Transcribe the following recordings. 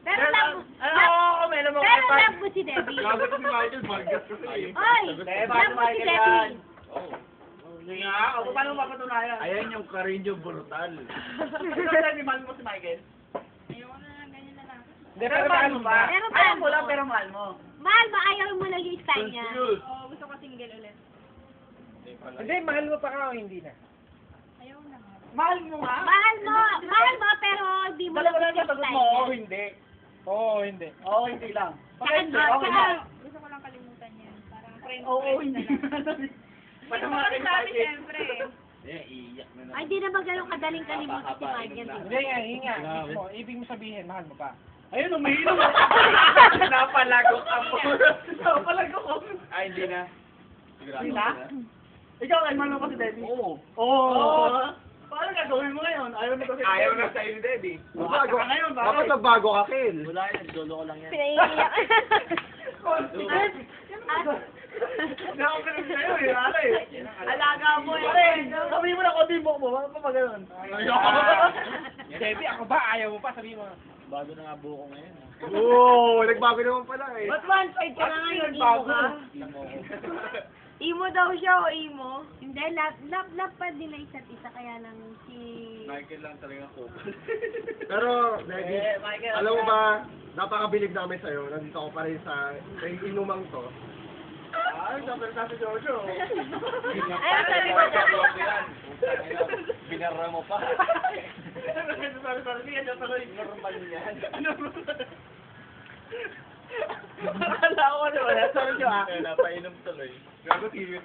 Pero love mo si Debbie. Sabi ko si Michael, Vargas kasi eh. Oy, love mo si Debbie. Hindi nga, o paano mapatunayan? Ayan yung Carino brutal. Ikaw sabi, mahal mo si Michael? Ayoko na lang, ganyan na lang. Hindi, pero mahal mo ba? Pero Ayaw mahal mo lang, mo. pero mahal mo. Mahal mo, ayaw mo lang yung style niya. Oo, gusto ko single ulit. Hindi, mahal mo pa ka o hindi na? Ayaw na nga. Mahal mo nga? Mahal mo, pero hindi mo lang Dalawa lang yung yung sagot style mo, oo, niya. hindi. Oo, hindi. Oo, hindi lang. Pag Saka- hindi, okay na. Gusto ko lang kalimutan yan. Parang friend. Oo, hindi. Hindi ko kasi sabi, siyempre. Iiyak na Ay, di naman ganun kadaling kalimutan si Michael. Hindi nga, hinga. Ibig mo sabihin, mahal mo pa. Ayun, umiinom. Napalago ka po. Napalago ko. Ay, hindi na. Hindi na? Ikaw, ay mahal mo pa si Debbie? Oo. Oo. Paano gagawin mo ngayon? Ayaw na kasi. Ayaw na sa'yo ni Debbie. Bago ka ngayon, bakit? Dapat nagbago ka, Kel. Wala yan, lolo ko lang yan. Pinaiiyak. Hindi ako pinag sa'yo eh, ano eh. Alaga mo eh. Pare, sabihin mo na konti mo mo, bakit pa ba ganun? Debbie, ako ba? Ayaw mo pa? Sabihin mo. Bago na nga buko ngayon. Oo, nagbago naman pala eh. Ba't one side ka na ngayon? Imo ka? Imo daw siya o imo? Hindi, love pa nila isa't isa kaya lang si... Michael lang talaga ko. Pero, Debbie, Michael, alam mo ba, napakabilib namin sa'yo. Nandito ako pa rin sa inumang to. Ay, sabi sa si Jojo. Ayaw sabi mo na. Binara mo pa. Sorry, sige, dyan tuloy. Normal yan. Akala ko ano wala, sorry Jo ah. Napainom tuloy. Gago serious.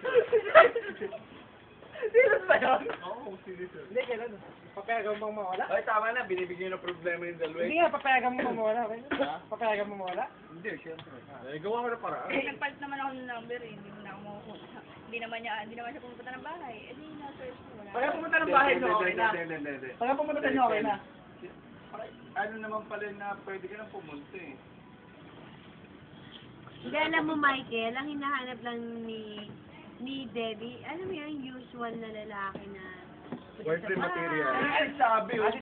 Serious ba yun? Oo, serious. Hindi, kailan? Papayagan mo mawala? Ay, tama na. Binibigyan ng problema yung dalawa. Hindi nga, papayagan mo mawala. Ha? Papayagan mo mawala? Hindi, syempre. Gawa ko na para. Nagpalit naman ako ng number eh. Hindi mo na ako makukuha. Hindi naman siya pumupunta ng bahay. Eh di na-search ko. Wala. Pagka pumunta ng bahay nyo, okay na. Hindi. Pagka pumunta sa inyo, okay na. Ano naman pala na pwede ka nang pumunta eh. Hindi, alam mo Michael, ang hinahanap lang ni Debbie, alam mo yun, usual na lalaki na Boyfriend material. Ay, sabi oh.